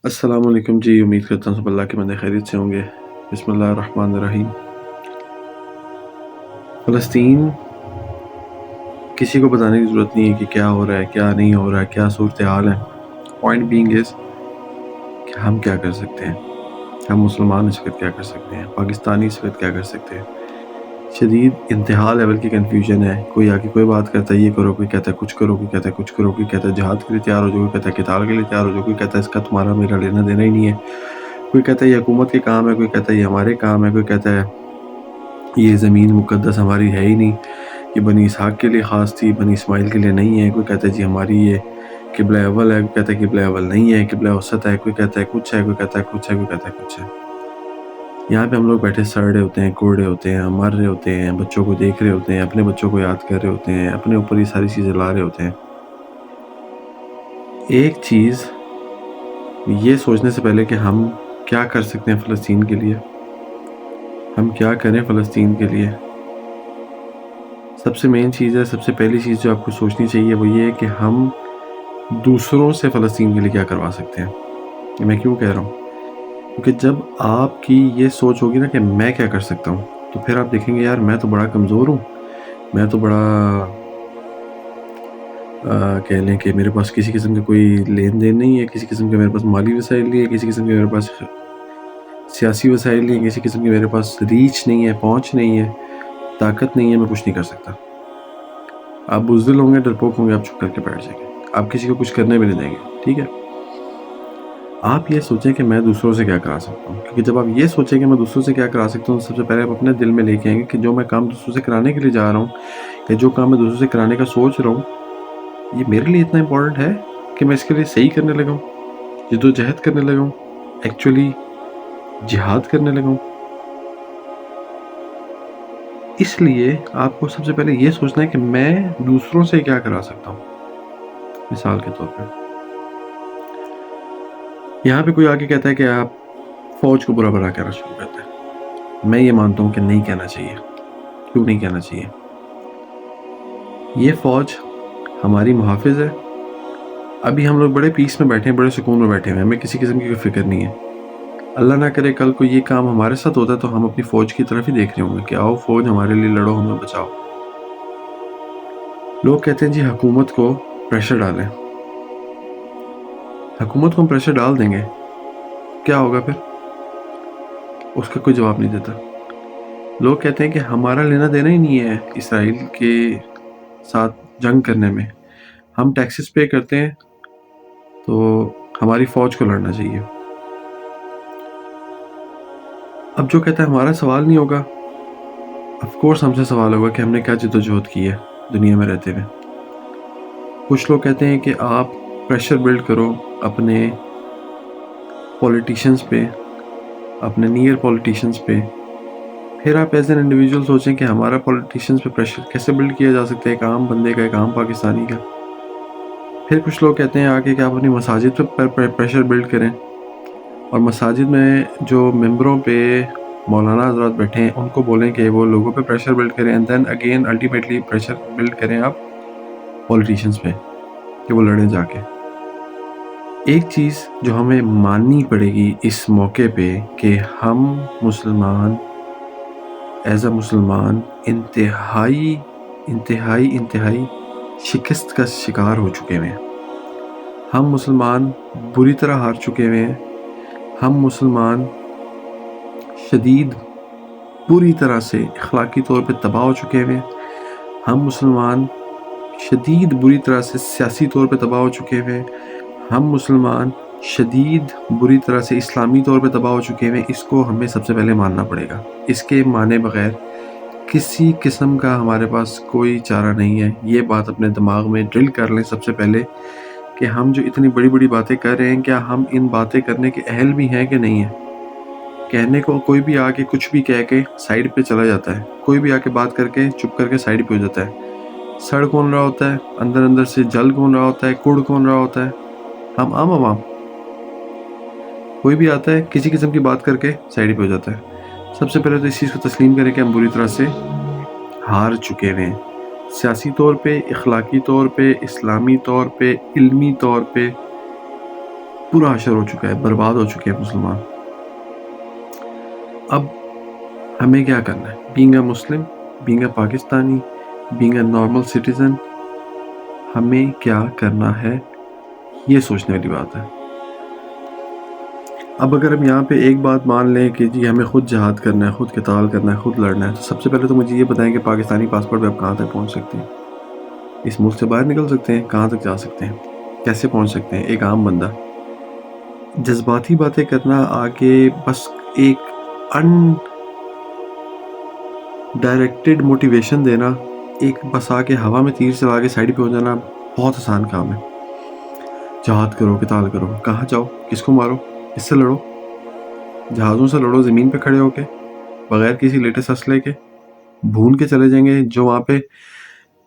السلام علیکم جی، امید کرتا ہوں سب اللہ کے بندے خیریت سے ہوں گے۔ بسم اللہ الرحمن الرحیم۔ فلسطین کسی کو بتانے کی ضرورت نہیں ہے کہ کیا ہو رہا ہے، کیا نہیں ہو رہا ہے، کیا صورتحال ہے۔ پوائنٹ بینگ از کہ ہم کیا کر سکتے ہیں، ہم مسلمان اس وقت کیا کر سکتے ہیں، پاکستانی اس وقت کیا کر سکتے ہیں۔ شدید انتہا لیول کی کنفیوژن ہے، کوئی آ کے کوئی بات کرتا ہے یہ کرو، کوئی کہتا ہے کچھ کرو، کوئی کہتا ہے کچھ کرو، کوئی کہتا ہے جہاد کے لیے تیار ہو جاؤ، کوئی کہتا ہے قتال کے لیے تیار ہو جاؤ، کوئی کہتا ہے اس کا تمہارا میرا لینا دینا ہی نہیں ہے، کوئی کہتا ہے یہ حکومت کے کام ہے، کوئی کہتا ہے یہ ہمارے کام ہے، کوئی کہتا ہے یہ زمین مقدس ہماری ہے ہی نہیں، یہ بنی اسحاق کے لیے خاص تھی، بنی اسماعیل کے لیے نہیں ہے، کوئی کہتا ہے جی ہماری یہ قبلہ اول ہے، کوئی کہتا ہے قبلہ اول نہیں ہے، قبلہ وسط ہے، کوئی کہتا ہے کچھ ہے، کوئی کہتا ہے کچھ ہے، کوئی کہتا ہے کچھ ہے۔ یہاں پہ ہم لوگ بیٹھے سڑ رہے ہوتے ہیں، کوڑ رہے ہوتے ہیں، مر رہے ہوتے ہیں، بچوں کو دیکھ رہے ہوتے ہیں، اپنے بچوں کو یاد کر رہے ہوتے ہیں، اپنے اوپر یہ ساری چیزیں لا رہے ہوتے ہیں۔ ایک چیز یہ سوچنے سے پہلے کہ ہم کیا کر سکتے ہیں فلسطین کے لیے، ہم کیا کریں فلسطین کے لیے، سب سے مین چیز ہے، سب سے پہلی چیز جو آپ کو سوچنی چاہیے وہ یہ ہے کہ ہم دوسروں سے فلسطین کے لیے کیا کروا سکتے ہیں۔ میں کیوں کہہ رہا ہوں؟ کیونکہ جب آپ کی یہ سوچ ہوگی نا کہ میں کیا کر سکتا ہوں، تو پھر آپ دیکھیں گے یار میں تو بڑا کمزور ہوں، میں تو بڑا کہہ لیں کہ میرے پاس کسی قسم کا کوئی لین دین نہیں ہے، کسی قسم کے میرے پاس مالی وسائل نہیں ہے، کسی قسم کے میرے پاس سیاسی وسائل نہیں ہے، کسی قسم کی میرے پاس ریچ نہیں ہے، پہنچ نہیں ہے، طاقت نہیں ہے، میں کچھ نہیں کر سکتا۔ آپ بزدل ہوں گے، ڈرپوک ہوں گے، آپ چپ کر کے بیٹھ جائیں گے، آپ کسی کو کچھ کرنے بھی نہیں دیں گے، ٹھیک ہے؟ آپ یہ سوچیں کہ میں دوسروں سے کیا کرا سکتا ہوں، کیونکہ جب آپ یہ سوچیں کہ میں دوسروں سے کیا کرا سکتا ہوں، سب سے پہلے آپ اپنے دل میں لے کے آئیں گے کہ جو میں کام دوسروں سے کرانے کے لیے جا رہا ہوں، یا جو کام میں دوسروں سے کرانے کا سوچ رہا ہوں، یہ میرے لیے اتنا امپورٹنٹ ہے کہ میں اس کے لیے صحیح کرنے لگا ہوں، جدوجہد کرنے لگا ہوں، ایکچولی جہاد کرنے لگا ہوں۔ اس لیے آپ کو سب سے پہلے یہ سوچنا ہے کہ میں دوسروں سے کیا کرا سکتا ہوں۔ مثال کے طور پہ یہاں پہ کوئی آگے کہتا ہے کہ آپ فوج کو برا بھلا کہنا شروع کرتے ہیں۔ میں یہ مانتا ہوں کہ نہیں کہنا چاہیے۔ کیوں نہیں کہنا چاہیے؟ یہ فوج ہماری محافظ ہے۔ ابھی ہم لوگ بڑے پیس میں بیٹھے ہیں، بڑے سکون میں بیٹھے ہیں، ہمیں کسی قسم کی کوئی فکر نہیں ہے۔ اللہ نہ کرے کل کو یہ کام ہمارے ساتھ ہوتا ہے تو ہم اپنی فوج کی طرف ہی دیکھ رہے ہوں گے کہ آؤ فوج ہمارے لیے لڑو، ہمیں بچاؤ۔ لوگ کہتے ہیں جی حکومت کو پریشر ڈالیں۔ حکومت کو ہم پریشر ڈال دیں گے، کیا ہوگا پھر؟ اس کا کوئی جواب نہیں دیتا۔ لوگ کہتے ہیں کہ ہمارا لینا دینا ہی نہیں ہے اسرائیل کے ساتھ جنگ کرنے میں، ہم ٹیکسز پے کرتے ہیں تو ہماری فوج کو لڑنا چاہیے۔ اب جو کہتا ہے ہمارا سوال نہیں ہوگا، آف کورس ہم سے سوال ہوگا کہ ہم نے کیا جدوجہد کی ہے دنیا میں رہتے ہوئے۔ کچھ لوگ کہتے ہیں کہ آپ پریشر بلڈ کرو اپنے پولیٹیشنز پہ، اپنے نیئر پولیٹیشنز پہ، پھر آپ ایز این انڈیویجول سوچیں کہ ہمارا پولیٹیشنز پہ پریشر کیسے بلڈ کیا جا سکتا ہے، ایک عام بندے کا، ایک عام پاکستانی کا۔ پھر کچھ لوگ کہتے ہیں آگے کہ آپ اپنی مساجد پہ پریشر بلڈ کریں، اور مساجد میں جو ممبروں پہ مولانا حضرات بیٹھے ہیں ان کو بولیں کہ وہ لوگوں پہ پریشر بلڈ کریں، and then again ultimately pressure build کریں آپ پولیٹیشنز پہ کہ وہ لڑیں جا کے۔ ایک چیز جو ہمیں ماننی پڑے گی اس موقع پہ کہ ہم مسلمان ایز اے مسلمان انتہائی انتہائی انتہائی شکست کا شکار ہو چکے ہیں۔ ہم مسلمان بری طرح ہار چکے ہوئے ہیں۔ ہم مسلمان شدید بری طرح سے اخلاقی طور پہ تباہ ہو چکے ہوئے ہیں۔ ہم مسلمان شدید بری طرح سے سیاسی طور پہ تباہ ہو چکے ہوئے ہیں۔ ہم مسلمان شدید بری طرح سے اسلامی طور پہ تباہ ہو چکے ہوئے ہیں۔ اس کو ہمیں سب سے پہلے ماننا پڑے گا۔ اس کے مانے بغیر کسی قسم کا ہمارے پاس کوئی چارہ نہیں ہے۔ یہ بات اپنے دماغ میں ڈرل کر لیں سب سے پہلے کہ ہم جو اتنی بڑی بڑی باتیں کر رہے ہیں، کیا ہم ان باتیں کرنے کے اہل بھی ہیں کہ نہیں ہیں؟ کہنے کو کوئی بھی آ کے کچھ بھی کہہ کے سائیڈ پہ چلا جاتا ہے، کوئی بھی آ کے بات کر کے چپ کر کے سائیڈ پہ ہو جاتا ہے۔ سڑ کون رہا ہوتا ہے، اندر اندر سے جل کون رہا ہوتا ہے، کڑ کون رہا ہوتا ہے؟ ہم عام عوام۔ کوئی بھی آتا ہے کسی قسم کی بات کر کے سائیڈ پہ ہو جاتا ہے۔ سب سے پہلے تو اس چیز کو تسلیم کریں کہ ہم بری طرح سے ہار چکے ہیں، سیاسی طور پہ، اخلاقی طور پہ، اسلامی طور پہ، علمی طور پہ، پورا حشر ہو چکا ہے, برباد ہو چکے ہیں مسلمان. اب ہمیں کیا کرنا ہے؟ Being a Muslim, being a Pakistani, being a normal citizen, ہمیں کیا کرنا ہے یہ سوچنے والی بات ہے. اب اگر ہم یہاں پہ ایک بات مان لیں کہ جی ہمیں خود جہاد کرنا ہے, خود قتال کرنا ہے, خود لڑنا ہے, تو سب سے پہلے تو مجھے یہ بتائیں کہ پاکستانی پاسپورٹ پہ آپ کہاں تک پہنچ سکتے ہیں؟ اس ملک سے باہر نکل سکتے ہیں؟ کہاں تک جا سکتے ہیں؟ کیسے پہنچ سکتے ہیں؟ ایک عام بندہ. جذباتی باتیں کرنا آگے, بس ایک ان ڈائریکٹڈ موٹیویشن دینا, ایک بس آ کے ہوا میں تیر چلا کے سائڈ پہ ہو جانا بہت آسان کام ہے. جہاد کرو, قتال کرو, کہاں جاؤ, کس کو مارو, کس سے لڑو؟ جہازوں سے لڑو, زمین پہ کھڑے ہو کے, بغیر کسی لیٹسٹ اسلحے کے. بھون کے چلے جائیں گے. جو وہاں پہ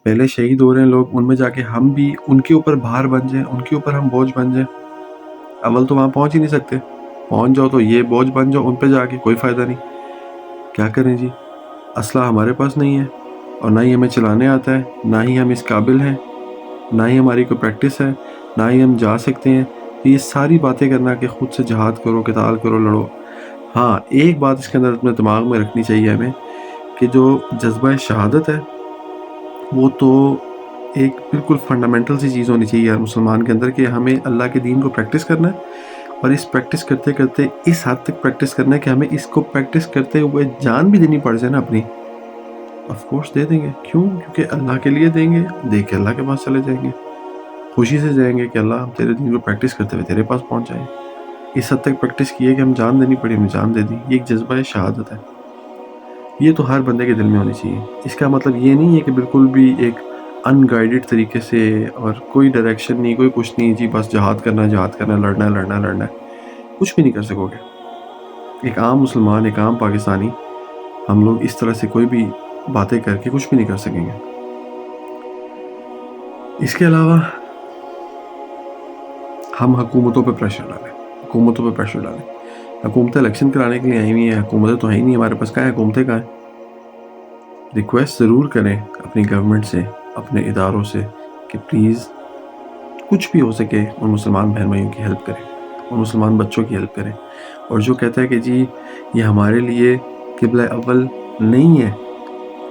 پہلے شہید ہو رہے ہیں لوگ, ان میں جا کے ہم بھی ان کے اوپر بھار بن جائیں, ان کے اوپر ہم بوجھ بن جائیں. اول تو وہاں پہنچ ہی نہیں سکتے, پہنچ جاؤ تو یہ بوجھ بن جاؤ ان پہ جا کے, کوئی فائدہ نہیں. کیا کریں جی؟ اسلحہ ہمارے پاس نہیں ہے, اور نہ ہی ہمیں چلانے آتا ہے, نہ ہی ہم اس قابل ہیں, نہ ہی ہماری کوئی پریکٹس ہے, نہ ہی ہم جا سکتے ہیں. تو یہ ساری باتیں کرنا کہ خود سے جہاد کرو, قتال کرو, لڑو. ہاں, ایک بات اس کے اندر اپنے دماغ میں رکھنی چاہیے ہمیں کہ جو جذبہ شہادت ہے وہ تو ایک بالکل فنڈامنٹل سی چیز ہونی چاہیے ہر مسلمان کے اندر, کہ ہمیں اللہ کے دین کو پریکٹس کرنا ہے, اور اس پریکٹس کرتے کرتے اس حد تک پریکٹس کرنا ہے کہ ہمیں اس کو پریکٹس کرتے ہوئے جان بھی دینی پڑ جائے نا اپنی. آف کورس دے دیں گے, کیوں؟ کیونکہ اللہ کے لیے دیں گے, دے کے اللہ کے پاس چلے جائیں گے, خوشی سے جائیں گے کہ اللہ ہم تیرے دین کو پریکٹس کرتے ہوئے تیرے پاس پہنچ جائیں. اس حد تک پریکٹس کی ہے کہ ہم جان دینی پڑی, ہمیں جان دے دی. یہ ایک جذبہ شہادت ہے, یہ تو ہر بندے کے دل میں ہونی چاہیے. اس کا مطلب یہ نہیں ہے کہ بالکل بھی ایک ان گائیڈڈ طریقے سے اور کوئی ڈائریکشن نہیں, کوئی کچھ نہیں, جی بس جہاد کرنا ہے, جہاد کرنا ہے, لڑنا ہے, لڑنا ہے, لڑنا ہے, کچھ بھی نہیں کر سکو گے. ایک عام مسلمان, ایک عام پاکستانی, ہم لوگ اس طرح سے کوئی بھی باتیں کر کے کچھ بھی نہیں کر سکیں گے. اس کے علاوہ ہم حکومتوں پہ پریشر ڈالیں, حکومتوں پہ پریشر ڈالیں. حکومتیں الیکشن کرانے کے لیے آئی ہوئی ہیں, حکومتیں تو ہے ہی نہیں ہمارے پاس. کہاں ہیں حکومتیں؟ کہاں ہیں؟ ریکویسٹ ضرور کریں اپنی گورنمنٹ سے, اپنے اداروں سے, کہ پلیز کچھ بھی ہو سکے ان مسلمان بہن بھائیوں کی ہیلپ کریں, ان مسلمان بچوں کی ہیلپ کریں. اور جو کہتا ہے کہ جی یہ ہمارے لیے قبلہ اول نہیں ہے,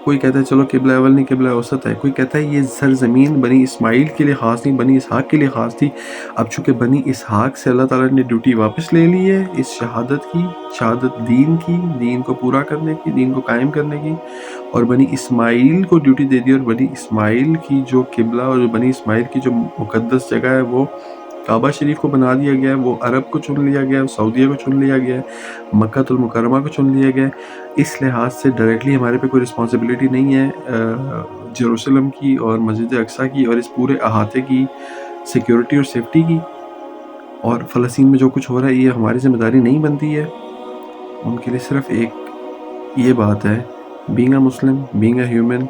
کوئی کہتا ہے چلو قبلہ اول نہیں, قبلہ اوسط ہے. کوئی کہتا ہے یہ سرزمین بنی اسماعیل کے لیے خاص نہیں, بنی اسحاق کے لیے خاص تھی. اب چونکہ بنی اسحاق سے اللہ تعالیٰ نے ڈیوٹی واپس لے لی ہے اس شہادت کی, شہادت دین کی, دین کو پورا کرنے کی, دین کو قائم کرنے کی, اور بنی اسماعیل کو ڈیوٹی دے دی. اور بنی اسماعیل کی جو قبلہ اور بنی اسماعیل کی جو مقدس جگہ ہے وہ کعبہ شریف کو بنا دیا گیا ہے, وہ عرب کو چن لیا گیا ہے, سعودیہ کو چن لیا گیا ہے, مکہ المکرمہ کو چن لیا گیا ہے. اس لحاظ سے ڈائریکٹلی ہمارے پہ کوئی رسپانسبلٹی نہیں ہے جیروسلم کی اور مسجد اقصیٰ کی اور اس پورے احاطے کی سیکیورٹی اور سیفٹی کی. اور فلسطین میں جو کچھ ہو رہا ہے یہ ہماری ذمہ داری نہیں بنتی ہے. ان کے لیے صرف ایک یہ بات ہے, being a Muslim, being a human,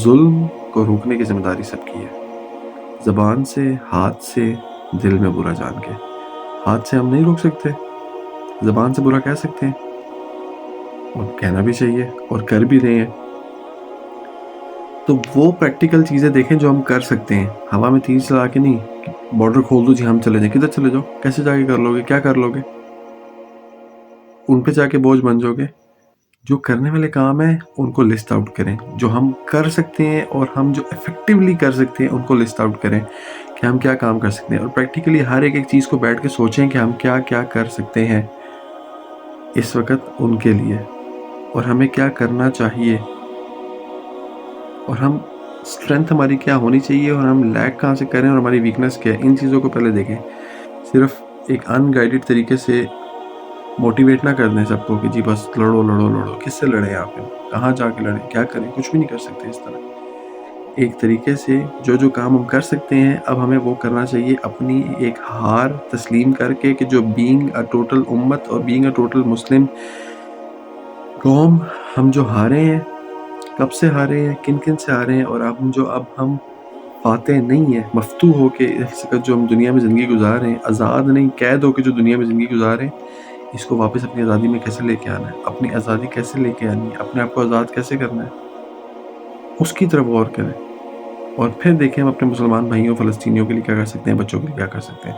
ظلم کو روکنے کی ذمہ داری سب کی ہے. زبان سے, ہاتھ سے, دل میں برا جان کے. ہاتھ سے ہم نہیں روک سکتے, زبان سے برا کہہ سکتے ہیں, اور کہنا بھی چاہیے, اور کر بھی رہے ہیں. تو وہ پریکٹیکل چیزیں دیکھیں جو ہم کر سکتے ہیں, ہوا میں تیر چلا کے نہیں. بارڈر کھول دو جی ہم چلے جائیں, کدھر چلے جاؤ؟ کیسے جا کے کر لو گے؟ کیا کر لو گے؟ ان پہ جا کے بوجھ بن جاؤ گے. جو کرنے والے کام ہیں ان کو لسٹ آؤٹ کریں, جو ہم کر سکتے ہیں اور ہم جو افیکٹولی کر سکتے ہیں ان کو لسٹ آؤٹ کریں کہ ہم کیا کام کر سکتے ہیں. اور پریکٹیکلی ہر ایک چیز کو بیٹھ کے سوچیں کہ ہم کیا کیا کر سکتے ہیں اس وقت ان کے لیے, اور ہمیں کیا کرنا چاہیے, اور ہم اسٹرینتھ ہماری کیا ہونی چاہیے, اور ہم لیک کہاں سے کریں, اور ہماری ویکنس کیا ہے. ان چیزوں کو پہلے دیکھیں. صرف ایک ان گائیڈڈ طریقے سے موٹیویٹ نہ کر دیں سب کو کہ جی بس لڑو لڑو لڑو. کس سے لڑیں آپ؟ کہاں جا کے لڑیں؟ کیا کریں؟ کچھ بھی نہیں کر سکتے اس طرح. ایک طریقے سے جو کام ہم کر سکتے ہیں اب ہمیں وہ کرنا چاہیے, اپنی ایک ہار تسلیم کر کے کہ جو بینگ اے ٹوٹل امت اور بینگ اے ٹوٹل مسلم قوم ہم جو ہارے ہیں, کب سے ہارے ہیں, کن کن سے ہارے ہیں, اور اب ہم فاتح نہیں ہیں, مفتوح ہو کے اس وقت جو ہم دنیا میں زندگی گزار رہے ہیں, آزاد نہیں قید ہو کے جو دنیا میں زندگی گزار رہے ہیں, اس کو واپس اپنی آزادی میں کیسے لے کے آنا ہے, اپنی آزادی کیسے لے کے آنی ہے, اپنے آپ کو آزاد کیسے کرنا ہے, اس کی طرف غور کریں. اور پھر دیکھیں ہم اپنے مسلمان بھائیوں فلسطینیوں کے لیے کیا کر سکتے ہیں, بچوں کے لیے کیا کر سکتے ہیں.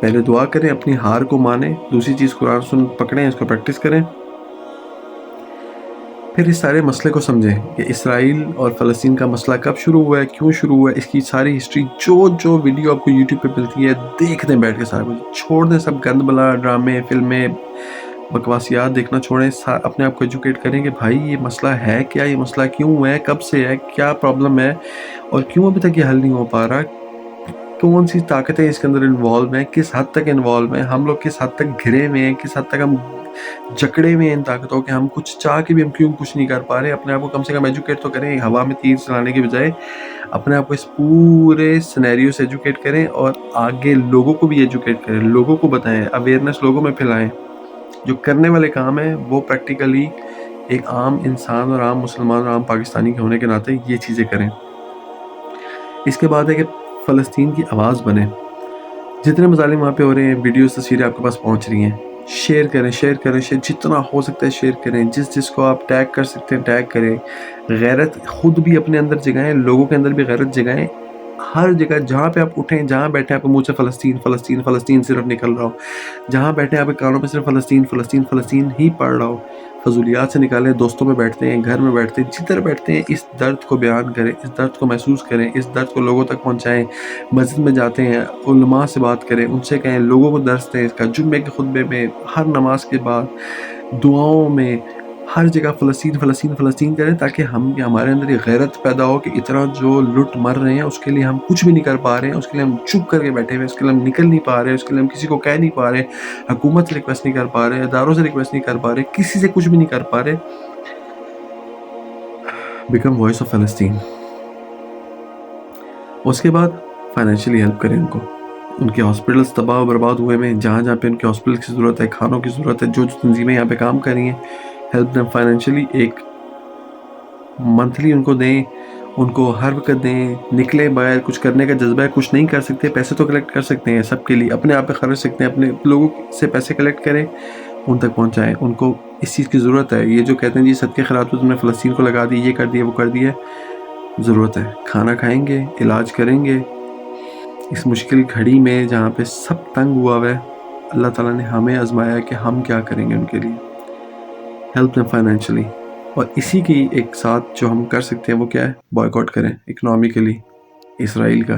پہلے دعا کریں، اپنی ہار کو مانیں، دوسری چیز قرآن سنت پکڑیں، اس کو پریکٹس کریں، پھر اس سارے مسئلے کو سمجھیں کہ اسرائیل اور فلسطین کا مسئلہ کب شروع ہوا ہے، کیوں شروع ہوا ہے، اس کی ساری ہسٹری جو ویڈیو آپ کو یوٹیوب پہ ملتی ہے دیکھ دیں بیٹھ کے، سارا کچھ چھوڑ دیں، سب گند بلا ڈرامے فلمیں بکواسیات دیکھنا چھوڑیں، اپنے آپ کو ایجوکیٹ کریں کہ بھائی یہ مسئلہ ہے کیا، یہ مسئلہ کیوں ہے، کب سے ہے، کیا پرابلم ہے، اور کیوں ابھی تک یہ حل نہیں ہو پا رہا، کون سی طاقتیں اس کے اندر انوالو ہیں، کس حد تک انوالو ہیں، ہم لوگ کس حد تک گھرے ہوئے ہیں، کس حد تک ہم جکڑے ہوئے ہیں ان طاقتوں کے، ہم کچھ چاہ کے بھی ہم کیوں کچھ نہیں کر پا رہے. اپنے آپ کو کم سے کم ایجوکیٹ تو کریں، ہوا میں تیر چلانے کی بجائے اپنے آپ کو اس پورے سینیریو سے ایجوکیٹ کریں اور آگے لوگوں کو بھی ایجوکیٹ کریں، لوگوں کو بتائیں، اویئرنیس لوگوں میں پھیلائیں. جو کرنے والے کام ہیں وہ پریکٹیکلی ایک عام انسان اور عام مسلمان اور عام پاکستانی کے ہونے کے ناطے یہ چیزیں کریں. اس کے بعد ہے کہ فلسطین کی آواز بنے. جتنے مظالم وہاں پہ ہو رہے ہیں، ویڈیوز تصویریں آپ کے پاس پہنچ رہی ہیں، شیئر کریں، جتنا ہو سکتا ہے شیئر کریں، جس کو آپ ٹیگ کر سکتے ہیں ٹیگ کریں. غیرت خود بھی اپنے اندر جگائیں، لوگوں کے اندر بھی غیرت جگائیں. ہر جگہ جہاں پہ آپ اٹھیں، جہاں بیٹھیں، آپ کے منہ سے فلسطین فلسطین فلسطین صرف نکل رہا ہو، جہاں بیٹھیں آپ کے کانوں پہ صرف فلسطین فلسطین فلسطین ہی پڑ رہا ہو. فضولیات سے نکالیں، دوستوں میں بیٹھتے ہیں، گھر میں بیٹھتے ہیں، جدھر بیٹھتے ہیں اس درد کو بیان کریں، اس درد کو محسوس کریں، اس درد کو لوگوں تک پہنچائیں. مسجد میں جاتے ہیں، علماء سے بات کریں، ان سے کہیں، لوگوں کو درس دیں اس کا، جمعے کے خطبے میں، ہر نماز کے بعد، دعاؤں میں، ہر جگہ فلسطین فلسطین فلسطین کریں، تاکہ ہمارے اندر یہ غیرت پیدا ہو کہ اتنا جو لٹ مر رہے ہیں اس کے لیے ہم کچھ بھی نہیں کر پا رہے ہیں، اس کے لیے ہم چپ کر کے بیٹھے ہوئے، اس کے لیے ہم نکل نہیں پا رہے، اس کے لیے ہم کسی کو کہہ نہیں پا رہے، حکومت سے ریکویسٹ نہیں کر پا رہے، اداروں سے ریکویسٹ نہیں کر پا رہے، کسی سے کچھ بھی نہیں کر پا رہے. بیکم وائس آف فلسطین. اس کے بعد فائنینشلی ہیلپ کریں ان کو. ان کے ہاسپٹلس تباہ و برباد ہوئے میں، جہاں جہاں پہ ان کے ہاسپٹل کی ضرورت ہے، کھانوں کی ضرورت ہے، جو تنظیمیں یہاں پہ کام کر رہی ہیں، ہیلپ دیم فائنینشلی. ایک منتھلی ان کو دیں، ان کو ہر وقت دیں. نکلیں باہر، کچھ کرنے کا جذبہ ہے، کچھ نہیں کر سکتے، پیسے تو کلیکٹ کر سکتے ہیں سب کے لیے، اپنے آپ پہ خرچ سکتے ہیں، اپنے لوگوں سے پیسے کلیکٹ کریں، ان تک پہنچائیں. ان کو اس چیز کی ضرورت ہے. یہ جو کہتے ہیں جی صدقے خیرات تم نے فلسطین کو لگا دی، یہ کر دیا وہ کر دیا، ضرورت ہے. کھانا کھائیں گے، علاج کریں گے. اس مشکل گھڑی میں جہاں پہ سب تنگ ہوا ہے، اللہ تعالیٰ نے ہمیں آزمایا کہ ہم کیا کریں گے ان کے لیے. Help them financially. اور اسی کی ایک ساتھ جو ہم کر سکتے ہیں وہ کیا ہے، بائیکاٹ کریں اکنامکلی اسرائیل کا.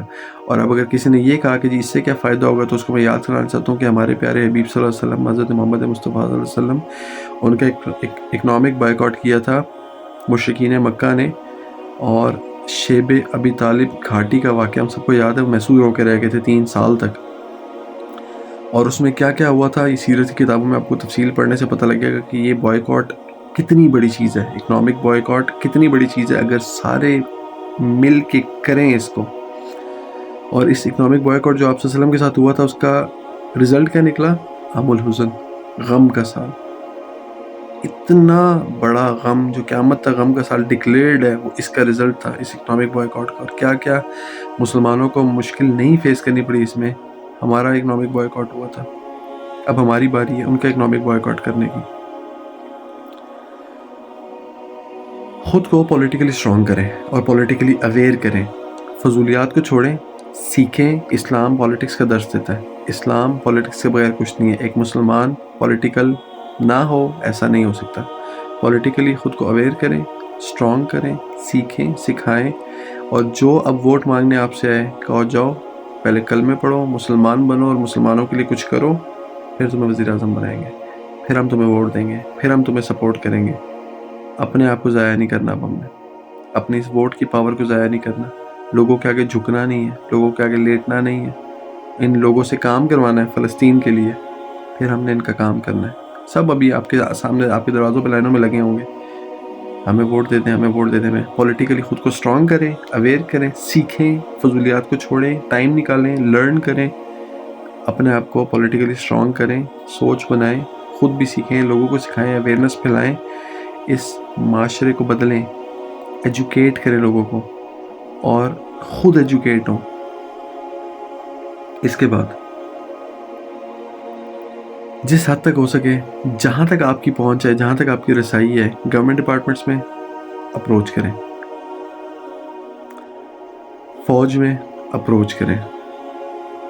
اور اب اگر کسی نے یہ کہا کہ جی اس سے کیا فائدہ ہوگا، تو اس کو میں یاد کرانا چاہتا ہوں کہ ہمارے پیارے حبیب صلی اللہ علیہ وسلم، حضرت محمد مصطفیٰ صلی اللہ علیہ وسلم، ان کا ایک اکنامک بائیکاٹ کیا تھا مشرکین مکہ نے. اور شیب ابی طالب گھاٹی کا واقعہ ہم سب کو یاد ہے، وہ محصور ہو کے رہ گئے تھے 3 سال تک. اور اس میں کیا کیا ہوا تھا، اس سیرت کی کتابوں میں آپ کو تفصیل پڑھنے سے پتہ لگے گا کہ یہ بائیکاٹ کتنی بڑی چیز ہے. اکنامک بائیکاٹ کتنی بڑی چیز ہے اگر سارے مل کے کریں اس کو. اور اس اکنامک بائیکاٹ جو آپ صلی اللہ علیہ وسلم کے ساتھ ہوا تھا، اس کا رزلٹ کیا نکلا، عام الحزن، غم کا سال. اتنا بڑا غم جو قیامت تک غم کا سال ڈکلیئرڈ ہے، وہ اس کا رزلٹ تھا، اس اکنامک بائیکاٹ کا. اور کیا کیا مسلمانوں کو مشکل نہیں فیس کرنی پڑی اس میں. ہمارا اکنامک بائیکاٹ ہوا تھا، اب ہماری باری ہے ان کا اکنامک بائیکاٹ کرنے کی. خود کو پولیٹیکلی اسٹرانگ کریں اور پولیٹیکلی اویئر کریں. فضولیات کو چھوڑیں، سیکھیں. اسلام پولیٹکس کا درس دیتا ہے. اسلام پولیٹکس کے بغیر کچھ نہیں ہے. ایک مسلمان پولیٹیکل نہ ہو ایسا نہیں ہو سکتا. پولیٹیکلی خود کو اویئر کریں، اسٹرانگ کریں، سیکھیں، سکھائیں. اور جو اب ووٹ مانگنے آپ سے آئے، کہو جاؤ پہلے کلمے پڑھو، مسلمان بنو اور مسلمانوں کے لیے کچھ کرو، پھر تمہیں وزیر اعظم بنائیں گے، پھر ہم تمہیں ووٹ دیں گے، پھر ہم تمہیں سپورٹ کریں گے. اپنے آپ کو ضائع نہیں کرنا. اب ہم نے اپنی اس ووٹ کی پاور کو ضائع نہیں کرنا. لوگوں کے آگے جھکنا نہیں ہے، لوگوں کے آگے لیٹنا نہیں ہے. ان لوگوں سے کام کروانا ہے فلسطین کے لیے، پھر ہم نے ان کا کام کرنا ہے. سب ابھی آپ کے سامنے، آپ کے دروازوں پہ لائنوں میں لگے ہوں گے، ہمیں ووٹ دے دیں، ہمیں ووٹ دے دیں. میں پولیٹیکلی خود کو اسٹرانگ کریں، اویئر کریں، سیکھیں، فضولیات کو چھوڑیں، ٹائم نکالیں، لرن کریں، اپنے آپ کو پولیٹیکلی اسٹرانگ کریں، سوچ بنائیں، خود بھی سیکھیں، لوگوں کو سکھائیں، اویئرنیس پھیلائیں، اس معاشرے کو بدلیں، ایجوکیٹ کریں لوگوں کو اور خود ایجوکیٹ ہوں. اس کے بعد جس حد تک ہو سکے، جہاں تک آپ کی پہنچ ہے، جہاں تک آپ کی رسائی ہے، گورنمنٹ ڈپارٹمنٹس میں اپروچ کریں، فوج میں اپروچ کریں،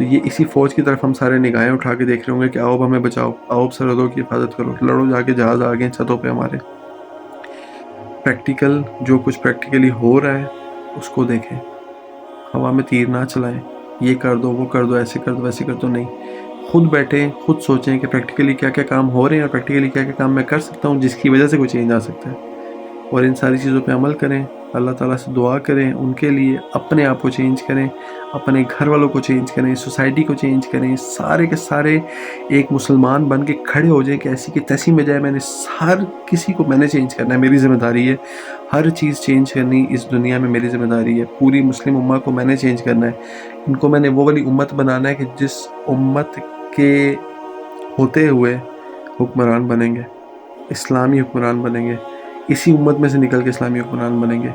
تو یہ اسی فوج کی طرف ہم سارے نگاہیں اٹھا کے دیکھ رہے ہوں گے کہ آؤ اب ہمیں بچاؤ، آؤ اب سرحدوں کی حفاظت کرو، لڑو جا کے جہاز آ گئے چھتوں پہ ہمارے. پریکٹیکل جو کچھ پریکٹیکلی ہو رہا ہے اس کو دیکھیں، ہوا میں تیر نہ چلائیں، یہ کر دو وہ کر دو ایسے کر دو ویسے کر دو، نہیں. خود بیٹھیں، خود سوچیں کہ پریکٹیکلی کیا کیا کام ہو رہے ہیں اور پریکٹیکلی کیا کیا کام میں کر سکتا ہوں جس کی وجہ سے کوئی چینج آ سکتا ہے، اور ان ساری چیزوں پہ عمل کریں. اللہ تعالیٰ سے دعا کریں ان کے لیے، اپنے آپ کو چینج کریں، اپنے گھر والوں کو چینج کریں، سوسائٹی کو چینج کریں، سارے کے سارے ایک مسلمان بن کے کھڑے ہو جائیں کہ ایسی کی تیسی میں جائے. میں نے ہر کسی کو میں نے چینج کرنا ہے، میری ذمہ داری ہے. ہر چیز چینج کرنی اس دنیا میں میری ذمہ داری ہے. پوری مسلم امت کو میں نے چینج کرنا ہے. ان کو میں نے وہ والی امت بنانا ہے کہ جس امت کے ہوتے ہوئے حکمران بنیں گے، اسلامی حکمران بنیں گے. اسی امت میں سے نکل کے اسلامی حکمران بنیں گے،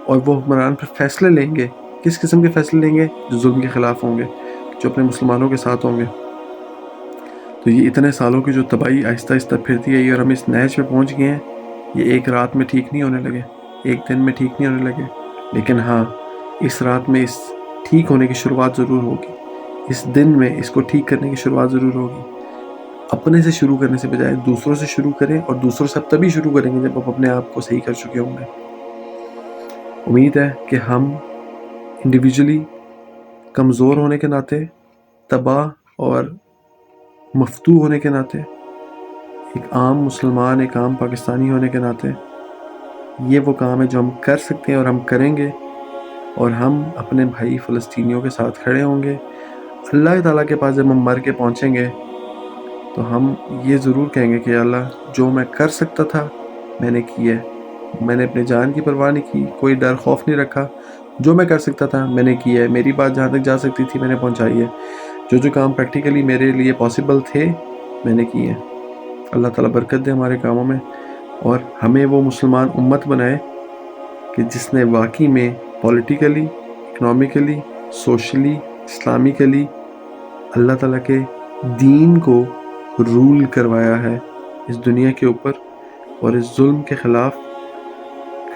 اور وہ حکمران پھر فیصلے لیں گے. کس قسم کے فیصلے لیں گے؟ جو ظلم کے خلاف ہوں گے، جو اپنے مسلمانوں کے ساتھ ہوں گے. تو یہ اتنے سالوں کی جو تباہی آہستہ آہستہ پھرتی ہے اور ہم اس نہج پہ پہنچ گئے ہیں، یہ ایک رات میں ٹھیک نہیں ہونے لگے، ایک دن میں ٹھیک نہیں ہونے لگے. لیکن ہاں، اس رات میں اس ٹھیک ہونے کی شروعات ضرور ہوگی. اس دن میں اس کو ٹھیک کرنے کی شروعات ضرور ہوگی. اپنے سے شروع کرنے سے بجائے دوسروں سے شروع کریں، اور دوسروں سے اب تبھی شروع کریں گے جب آپ اپنے آپ کو صحیح کر چکے ہوں گے. امید ہے کہ ہم انڈیویجولی کمزور ہونے کے ناطے، تباہ اور مفتوح ہونے کے ناطے، ایک عام مسلمان، ایک عام پاکستانی ہونے کے ناطے، یہ وہ کام ہے جو ہم کر سکتے ہیں اور ہم کریں گے. اور ہم اپنے بھائی فلسطینیوں کے ساتھ کھڑے ہوں گے. اللہ تعالیٰ کے پاس جب ہم مر کے پہنچیں گے تو ہم یہ ضرور کہیں گے کہ اللہ، جو میں کر سکتا تھا میں نے کیا ہے. میں نے اپنے جان کی پرواہ نہیں کی، کوئی ڈر خوف نہیں رکھا. جو میں کر سکتا تھا میں نے کیا ہے. میری بات جہاں تک جا سکتی تھی میں نے پہنچائی ہے. جو کام پریکٹیکلی میرے لیے پاسبل تھے میں نے کیے ہیں. اللہ تعالیٰ برکت دے ہمارے کاموں میں، اور ہمیں وہ مسلمان امت بنائے کہ جس نے واقعی میں پولیٹیکلی، اکنامکلی، سوشلی، اسلامکلی اللہ تعالیٰ کے دین کو رول کروایا ہے اس دنیا کے اوپر، اور اس ظلم کے خلاف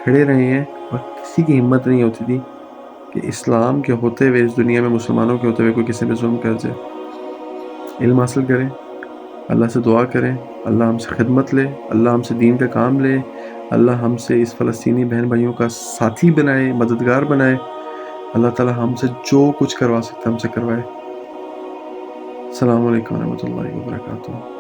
کھڑے رہے ہیں. اور کسی کی ہمت نہیں ہوتی تھی کہ اسلام کے ہوتے ہوئے، اس دنیا میں مسلمانوں کے ہوتے ہوئے کوئی کسی پہ ظلم کر جائے. علم حاصل کریں، اللہ سے دعا کریں، اللہ ہم سے خدمت لے، اللہ ہم سے دین کا کام لے، اللہ ہم سے اس فلسطینی بہن بھائیوں کا ساتھی بنائے، مددگار بنائے. اللہ تعالیٰ ہم سے جو کچھ کروا سکتا ہم سے کروائے. السلام علیکم ورحمۃ اللہ وبرکاتہ.